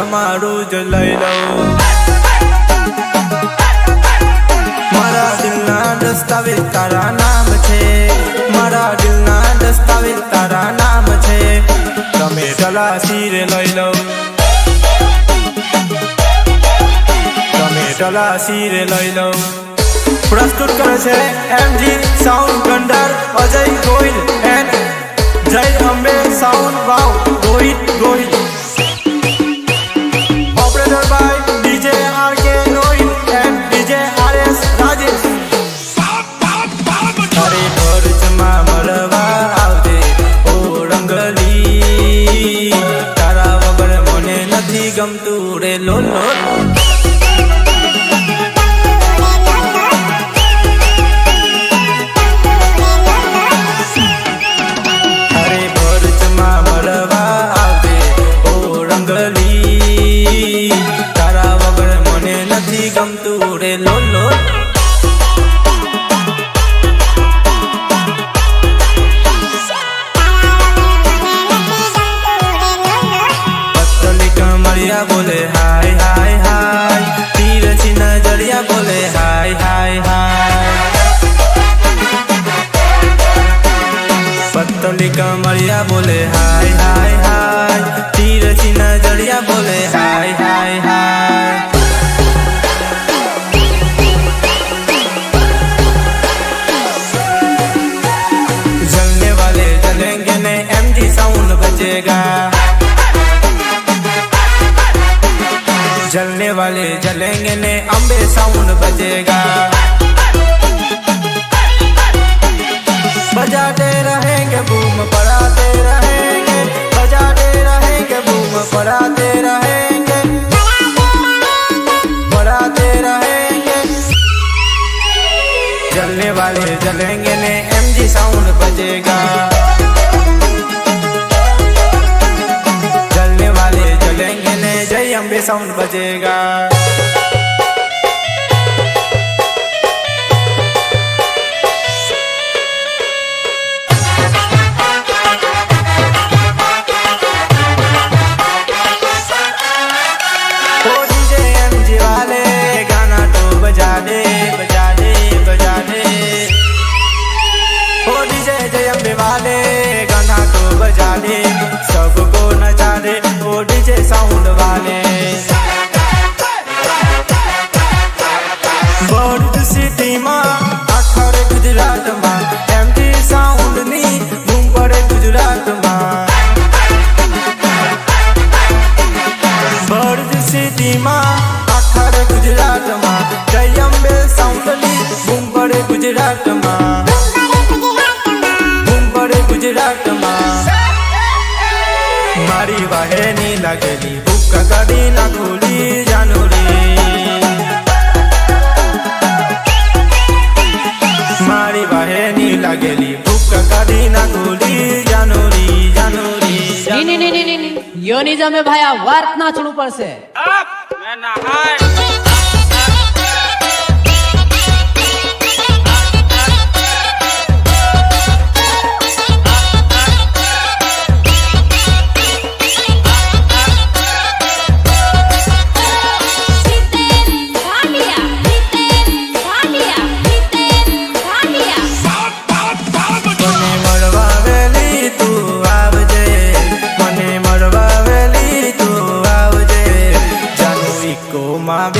તમારું જ લઈ લઉં મારા દિલના દસ્તાવેજ તારા નામ છે મારા દિલના દસ્તાવેજ તારા નામ છે તમે તલાશી રે લઈ લઉં તમે તલાશી રે લઈ લઉં પ્રસ્તુત કરે છે એમજી સાઉન્ડ ગંડાર Ajay Gohil and Jay Ambe sound Vav Gohil operator by DJ RK Gohil and DJ RS Rajesh અરે ભરજમાં મળવા આવજે ઓ રંગલી તારા વગર મને નથી ગમતું રે લોલ ગમતું રે લોલ પતલી કમરિયા બોલે હાય હાય હાય તીરછી નજરિયા બોલે હાય હાય હાય પતલી કમરિયા બોલે હાય હાય હાય તીરછી નજરિયા બોલે હાય હાય હાય जलने वाले जलेंगे ने अंबे साउंड बजेगा बजाते रहेंगे बूम पड़ाते रहेंगे बजाते रहेंगे बूम पड़ाते रहेंगे पड़ाते रहेंगे जलने वाले जलेंगे ने एमजी साउंड बजेगा जय अंबे साउंड बजेगा ओ डीजे एमजी वाले गाना तो बजा दे बजा दे बजा दे ओ डीजे जय अंबे वाले गाना तो बजा दे सबको नचा दे ओ डीजे साउंड वाले बर्ड सिटी में आखर गुजरात में एमजी साउंड नी धूम पड़े गुजरात में बर्ड सिटी में आखर गुजरात में जय अंबे साउंड नी धूम पड़े गुजरात में धूम पड़े गुजरात में मारी वाहे नी लागेली भूख कड़ी ना खोली जानो रे मारी वाहे नी लागेली भूख कड़ी ना खोली जानो री यो निजामे भाई आ वार्त ना छोड़ू पड़से मैं ना आए माँ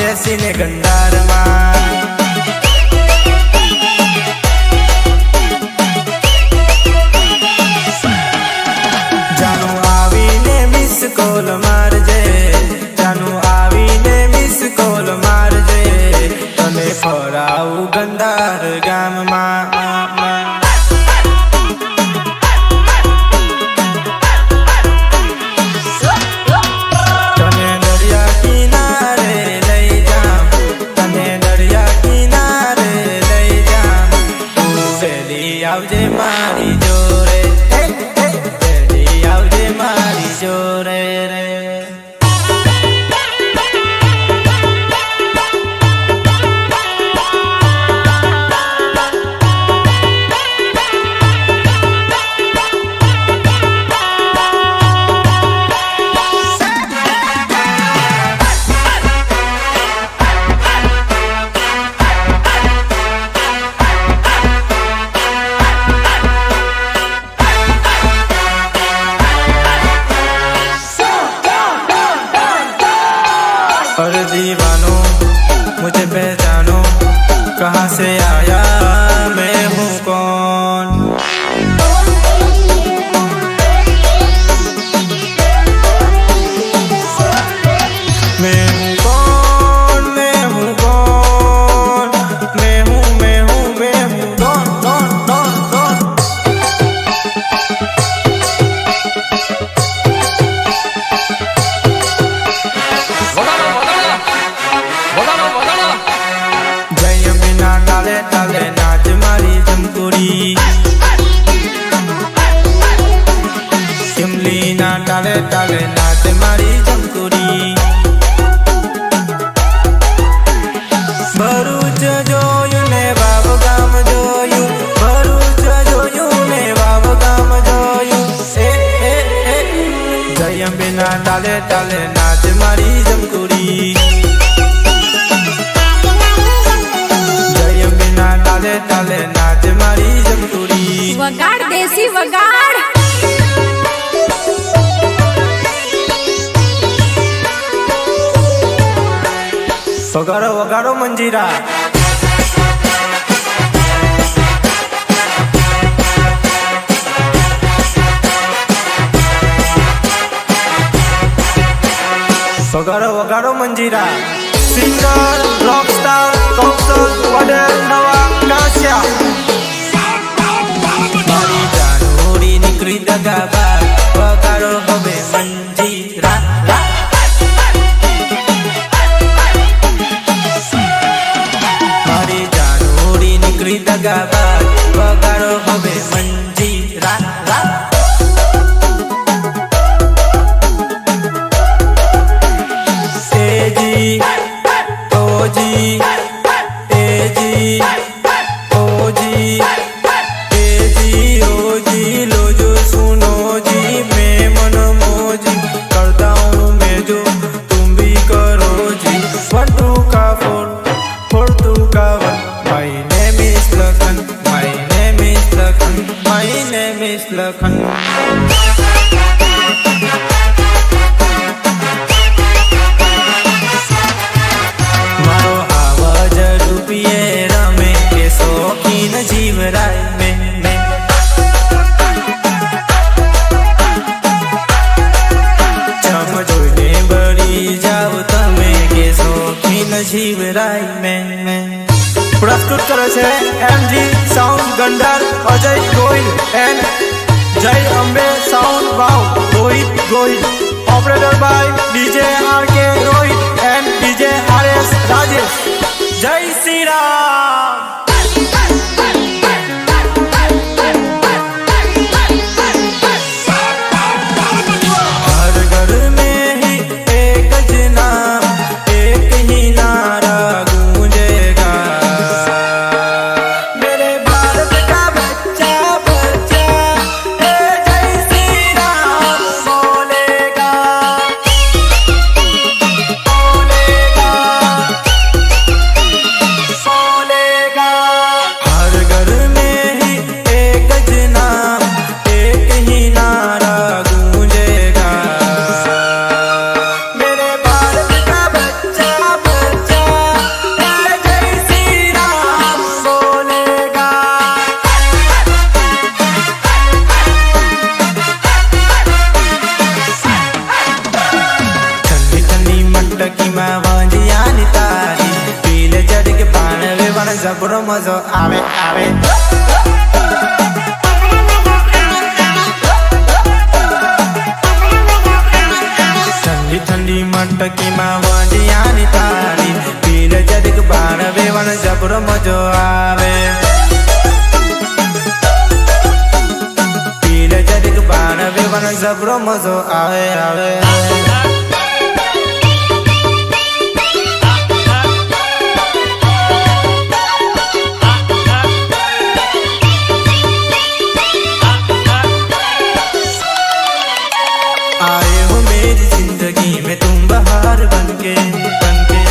તાલે તાલે નાચ મારી જમકુડી ભરૂચ જોયું ને વાવ ગામ જોયું ભરૂચ જોયું ને વાવ ગામ જોયું જય અંબેના તાલે તાલે નાચ મારી જમકુડી જય અંબેના તાલે તાલે નાચ મારી જમકુડી વગાડ દેસી વગાડ વગાડો વગાડો મંજીરા વગાડો વગાડો મંજીરા સિંગર રોકસ્ટાર કૌશલ વડેલ નવા કાશિયા મારી જાનોડી નીકળી દગા બાર વગાડો હવે મંજીરા મારી જાનોડી નીકળી દગા બાર વગાડો હવે મંજીરા એજી ઓજી એજી ઓજી एजी ओजी लोजो सुनो जी मैं मन मोजी करता हूँ मैं जो तुम भी करो जी 1 2 का 4 4 2 का 1 My name is Lakhan My name is Lakhan My name is Lakhan मारो आवाज डूबिए रमे के शौकीन जीवराय में જીવરાય મેં પ્રસ્તુત કરે છે એમજી સાઉન્ડ ગંડાર Ajay Gohil and Jay Ambe sound Vav Rohit Gohil operator by DJ RK Rohit and DJ RS Rajesh જય શ્રી રામ જબરો મજો આવે આવે ઠંડી ઠંડી મટકીમાં વાંજિયાની તારી પીલ જરીક બાણ વેવણ જબરો મજો આવે પીલ જરીક બાણ વેવણ જબરો મજો આવે આવે आए हो मेरी जिंदगी में तुम बहार बनके बनके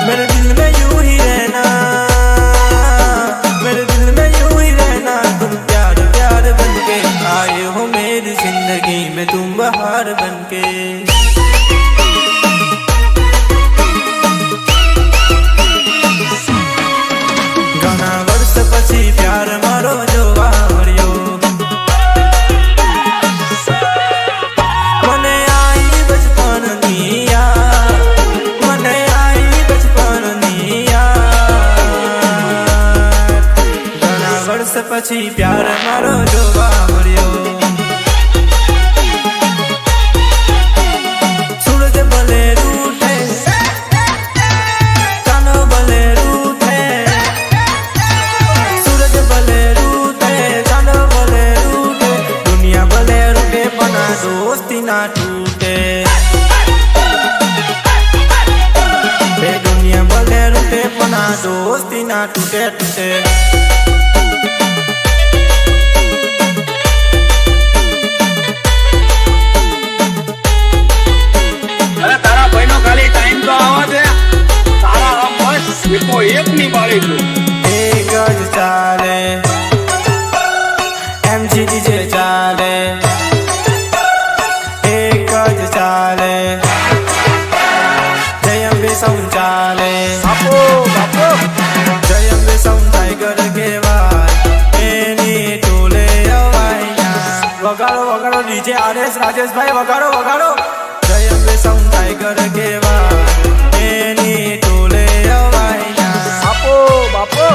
मेरे दिल में यूं ही रहना मेरे दिल में यूं ही रहना तुम प्यार प्यार बनके आए हो मेरी जिंदगी में तुम बहार बनके घना वर्ष પછી प्यार मारो જોવા મળ્યો પછી પ્યાર મારો જોવા મળ્યો સૂરજ ભલે રૂઠે ચાંદ ભલે રૂઠે સૂરજ ભલે રૂઠે ચાંદ ભલે રૂઠે દુનિયા ना टूटे। दुनिया भले रूटे पण आ दोस्ती ना टूटे टूटे। अरे तारा भाई नो खाली टाइम तो आवा दे। तारा हम बस एको एक नहीं बाળી तू। एक गज चाले एमजी डीजे चाले, एक गज चाले जय अंबे साउंड चाले। બાપુ બાપુ जय अंबे साउंड टाइगर केवाय एनी टोले अवाया। वगाड़ो वगाड़ो डीजे आरएस राजेश भाई वगाड़ो वगाड़ो। जय अंबे साउंड टाइगर केवाय एनी टोले अवाया। બાપુ બાપુ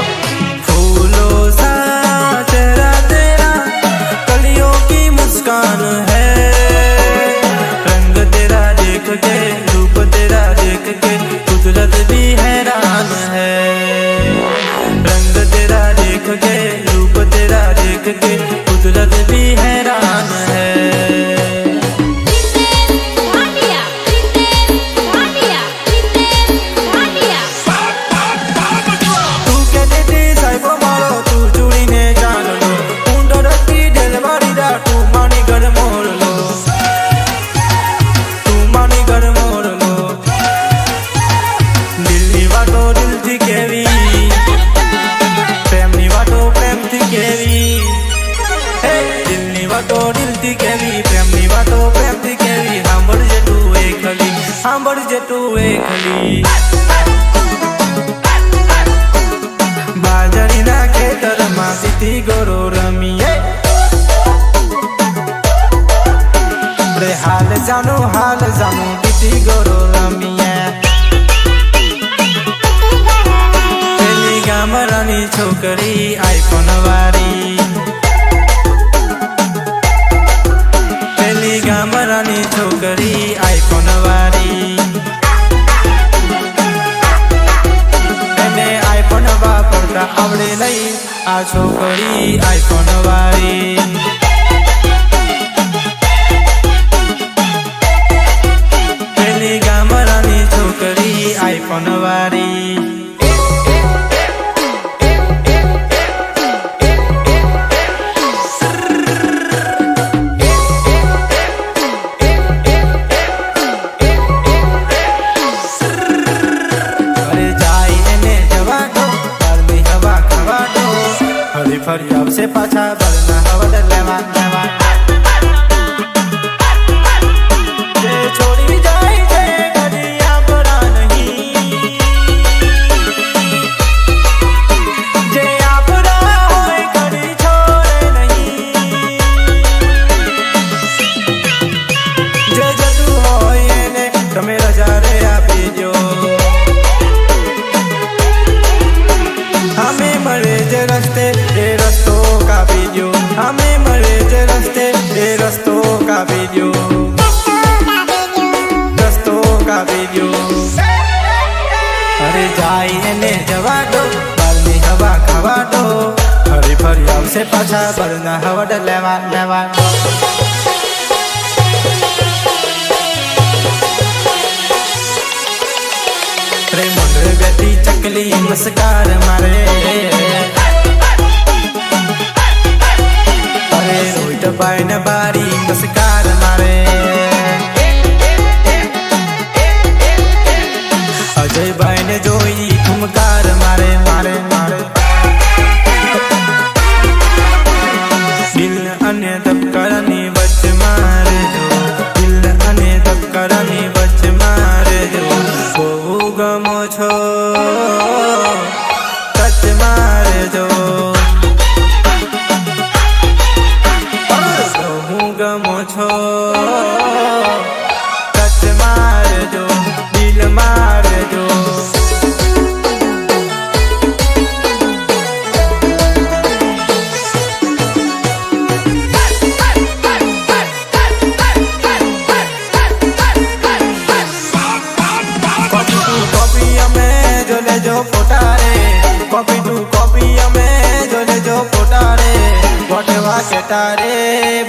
फूलों सा चेहरा तेरा कलियों की मुस्कान है। रंग तेरा देख के रूप तेरा देख के कुदरत भी हैरान है। रंग तेरा देख के रूप तेरा देख के कुदरत भी हैरान है। तू के देते साइबो मारो तू चूड़ी ने जान लो। ऊंडो रत्ती डेलवारी दा तू मानी घर मोड़ लो। तू मानी घर मोड़ लो। दिल्ली वाटो दिल थी केवी प्रेम नी वाटो प्रेम थी केवी। हे दिल्ली वाटो दिल थी केवी प्रेम नी वाटो प्रेम थी केवी। सांभळ जे तू एकली सांभळ जे तू एकली। बाजरीना खेतरमा सीती गोरो रमीए। रे हाल जानो सीती गोरो रमीए। पेली गामरानी छोकरी आईफोन वारी। पेली गामरानी छोकरी आईफोन वारी। એને આઈફોન વાપરતા આવડે નહીં આ છોકરી આઈફોન વાળી। પેલી ગામડાની છોકરી આઈફોન વાળી। અરે જાય એને જવા દો બહારની હવા ખાવા દો। ફરી ફરી આવશે પાછા બહારના હવા લેવા લેવા। જે છોડી જાય છે કદી આપણા નહીં। જે આપણા હોય કદી છોડે નહીં। જે જતું હોય એને તમે રજા રે આપી દો। हमें मरे जे रस्ते ए रस्तो कापी दो। हमें मरे जे रस्ते ए रस्तो कापी दो। रस्तो कापी दो। अरे जाई एने जवा दो बहारनी हवा खावा दो। फरी फरी आवशे पाछा बहारना हवा लेवा लेवा। रे मंडळ बेटी चकली मस्कार मारे। अरे रोहित भाई ने बारी मस्कार मारे। अजय भाई ने जोई ठुमकार मारे मारे मारे। दिल अने धबकारानी वच्चे मारे जो। दिल अने धबकारानी वच्चे मारे जो। बहु गमो छो टच मारे जो। बहु गमो छो टच मारे जो। दिल मारे जो। कॉपी हमें जो ले जो फोटा रे। कॉपी टू कॉपी हमें जो ले जो फोटा रे। गोठवा केटा रे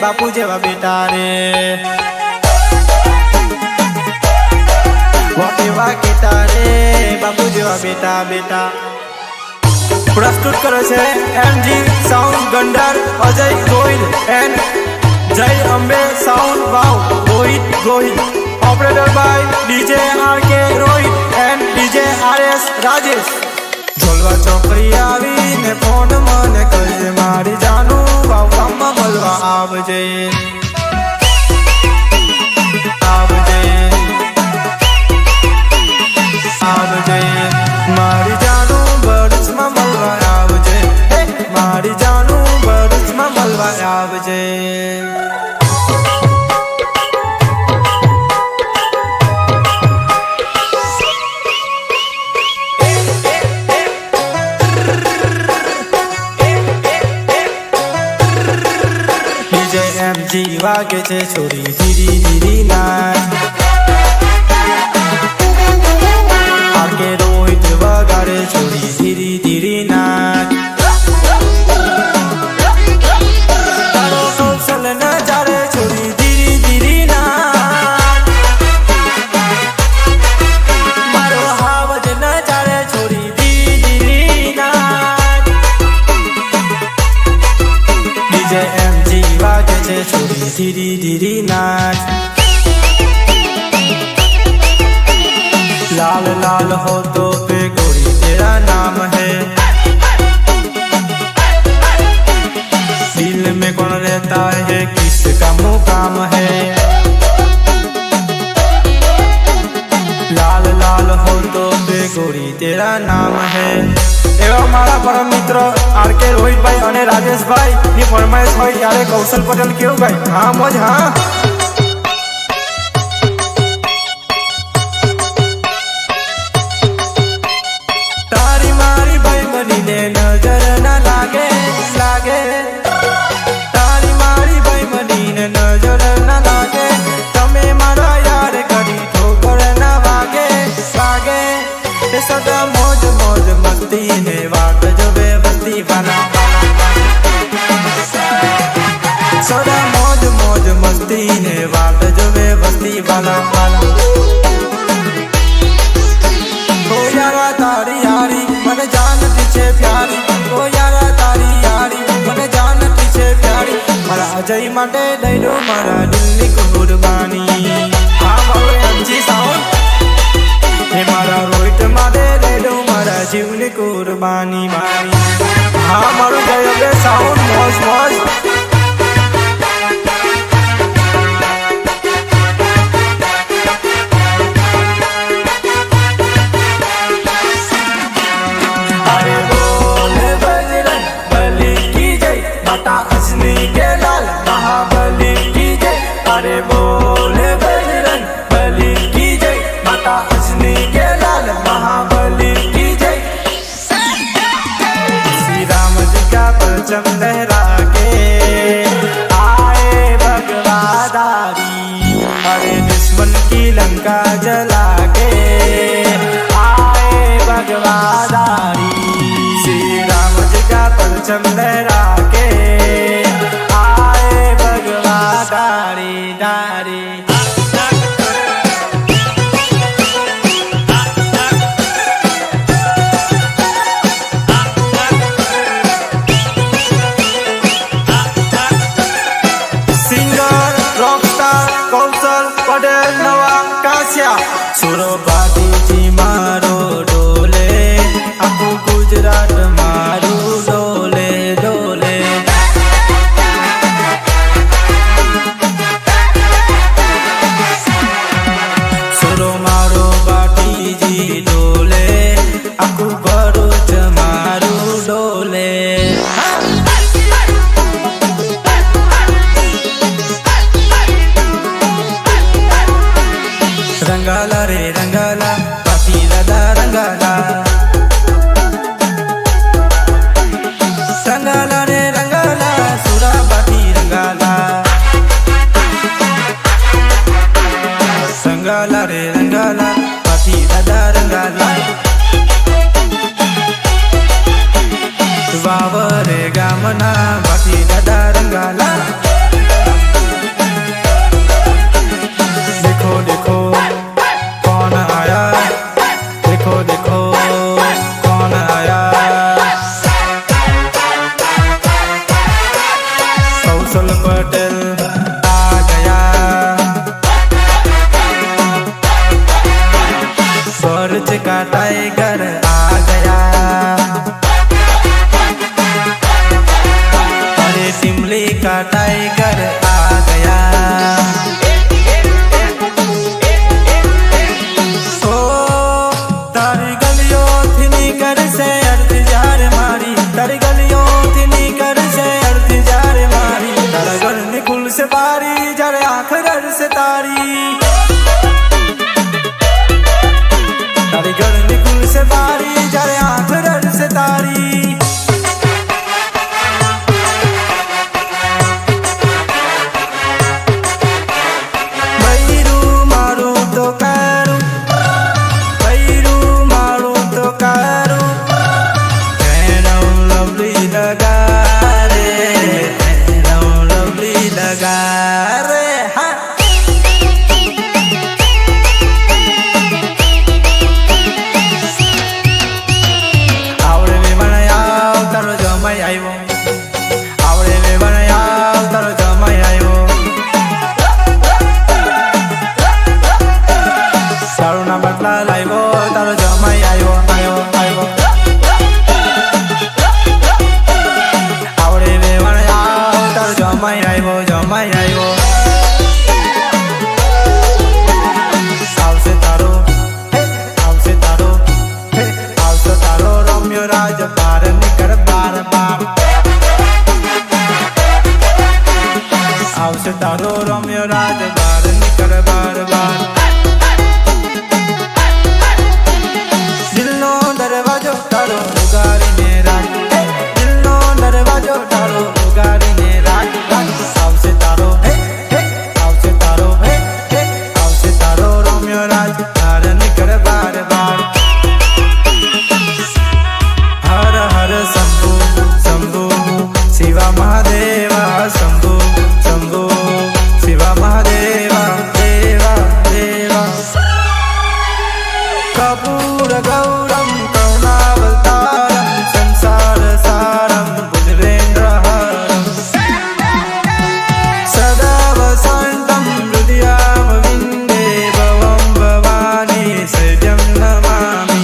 बापू जेवा बेटा रे। વાકેવા કેટા રે બાપુ જેવા બેટા બેટા પ્રસ્તુત કરે છે એમજી સાઉન્ડ ગંડાર Ajay Gohil and Jay Ambe sound Vav Rohit Gohil operator by DJ RK Rohit and DJ RS Rajesh Dholva ચોકડી આવીને ફોન મને કરજે મારી જાનું વાવવામાં મળવા આવજે આવજે આવજે મારી જાનું બરસમાં મળવા આવજે મારી જાનું બરસમાં મળવા આવજે એમજી વાગે છે છોરી ધીરી ધીરી નાચ આગે રોહિત વગાડે છોરી ધીરી ધીરી નાચ તારો કૌશલ ન જાડે છોરી ધીરી ધીરી નાચ મારો હાવજ ન જાડે છોરી ધીરી ધીરી નાચ ડીજે એમજી વાગે છે છોરી ધીરી ધીરી નાચ लाल लाल होठों पे गोरी तेरा नाम है दिल में कौन रहता है किसका मुकाम है लाल लाल होठों पे गोरी तेरा नाम है एवा मारा परम मित्र आरके रोहित भाई અને રાજેશ ભાઈ ની ફરમાઈશ હોય ત્યારે કૌશલ પટેલ કેવું ભાઈ હા મોજ હા नजर न लागे लागे तारी मारी भाई मनीने नजर न लागे तमे मारा यार करी ठोकर न वागे वागे ते सदा मौज मौज मस्ती ने वाट जो बेबस्ती बना सदा मौज मौज मस्ती ने वाट जो बेबस्ती बना हो यारा तारी यारी मन जानती छे प्यारी ओ यारा तारी यारी मन जानती छे प्यारी मारा अजय माटे दई दो मारा दिलनी कुर्बानी हाँ मारो एमजी साउंड हे मारा रोहित माटे दई दो मारा जीवनी कुर्बानी मारी हाँ मारो जय अंबे साउंड मौज मौज अरे बोले बजरंग बली की जय माता अजनी के लाल महाबली की जय श्री राम जी का परचम लहरा के आए भगवादारी अरे दुश्मन की लंका जला के आए भगवादारी श्री राम जी का परचम लहरा के आए भगवादारी दारी सिंगर रॉकस्टार कौशल पटेल नवा कासिया सुरो बाटी जी मारो डोले आखू गुजरात मारू डोले डोले सुरो मारो बाटी जी डोले आखू भरूच मारू डोले रंगाला रे रंगाला पाती दादा रंगाला रंगाला रे रंगाला सुरा बाटी रंगाला रंगाला रे रंगाला पाती दादा रंगाला वावरे गामना पाती दादा रंगाला देखो देखो कौन आया टाइगर आ गया। ओ तारी गलियों थी निकर से अर्थ जार मारी, तारी गलियों थी निकर से अर्थ जार मारी, तारा घर निकुल से बारी जरे आँख रर से तारी, तारी घर निकुल से बारी जरे आँख रर से तारी। आवसे तारो रम्य राज बार निकर बार बार, दिलनो दरवाजो तारो उगारीने राज, दिलनो दरवाजो तारो उगारीने राज। आवसे तारो आवसे तारो आवसे तारो रम्य राज बार निकर बार बार। हर हर शंभु शंभु शिवा महादेवा शंभु शंभु शिवा महादेवा देवा देवा। कपूर गौरम करुणावतारम संसार सारम भुजगेन्द्रहारम, सदा वसन्तं हृदयारविन्दे भवं भवानी सैव्यं नमामि।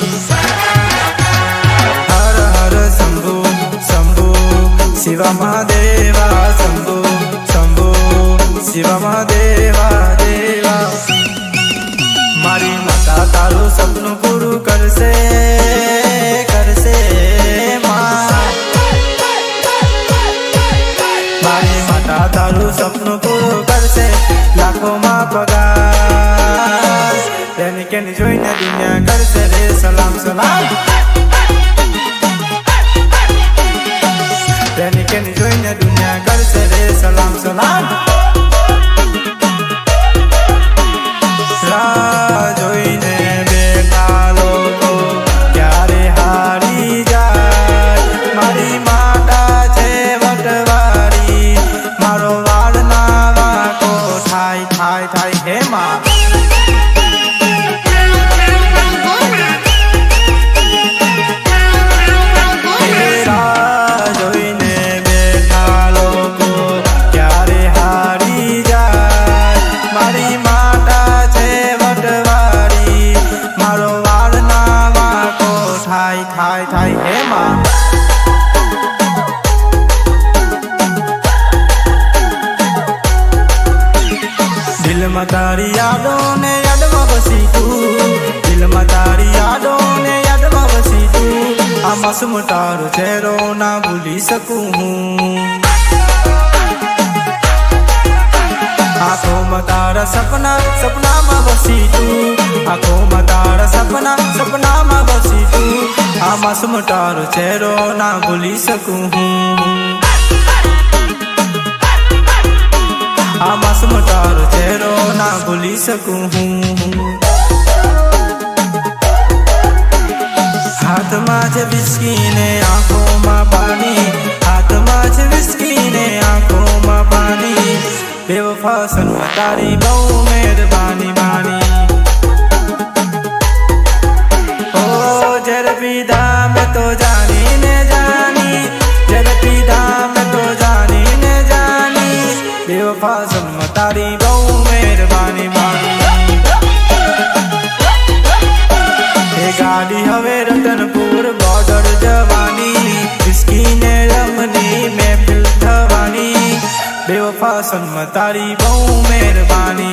हर हर शंभु शंभु शिवा महादेवा शंभु शंभु शिवा महादेवा देवा। मारी माता तारू सपनु पूरु करसे माँ, मारी माता तारू सपनु पूरु करसे लाखों माँ पगार, रहने के जोईने दुनिया करसे रे सलाम सलाम, रहने के जोईने दुनिया करसे रे सलाम सलाम। जोईने बेटा लोगो क्यारे हारी जाय, मारी माता छे वटवारी, मारो वाળ ना वाको थाय थाय थाय हे माँ। दिल में तारी यादों ने याद में बसी तू, दिल में तारी यादों ने याद में बसी तू, आ मासूम तारो चेहरो ना भूली सकूं हूँ। आँखों में तारा सपना सपना में बसी तू, आँखों में तारा सपना सपना में बसी तू, आ मासूम तारो चेहरो ना भूली सकूं हूँ। आ मासूम तारो चेहरो ना भूली सकूं हूँ। हाथ माझे विस्की ने आँखों में पानी, हाथ माझे विस्की ने आँखों में पानी, बेवफा सनम तारी बहु मेहरबानी बानी। ओ जर पीदा में तो जानी ने जानी, जर पीदा में तो जानी ने जानी, बेवफा सनम तारी बहु मेहरबानी बानी। ये गाड़ी हवे रतनपुर बॉर्डर जवानी, विस्की ने रमनी महफिल थवानी, बेवफा सनम तारी बहु मेहरबानी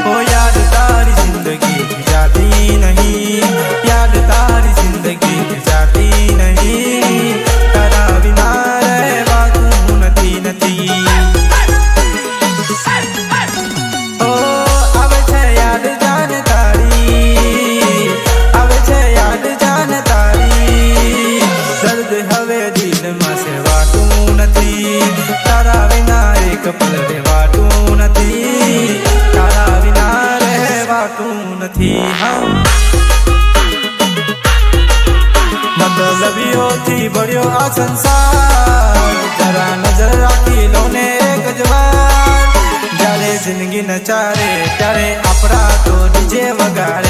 ओ याद तारी जिंदगी जाती नहीं याद तारी जिंदगी जाती नहीं तारा बिना રહેવાતું નથી નથી ओ આવે છે યાદ જાન તારી આવે છે યાદ જાન તારી દર્દ હવે દિલમાં સેવાતું નથી તારા વિના એક પલ રહેવાતું નથી તારા વિના રહેવાતું નથી મતલબીઓથી ભર્યો આ સંસાર જરા નજર રાખી લો ને એક જ વાર જ્યારે જિંદગી નચારે ત્યારે આપણા તો ડીજે વગાડે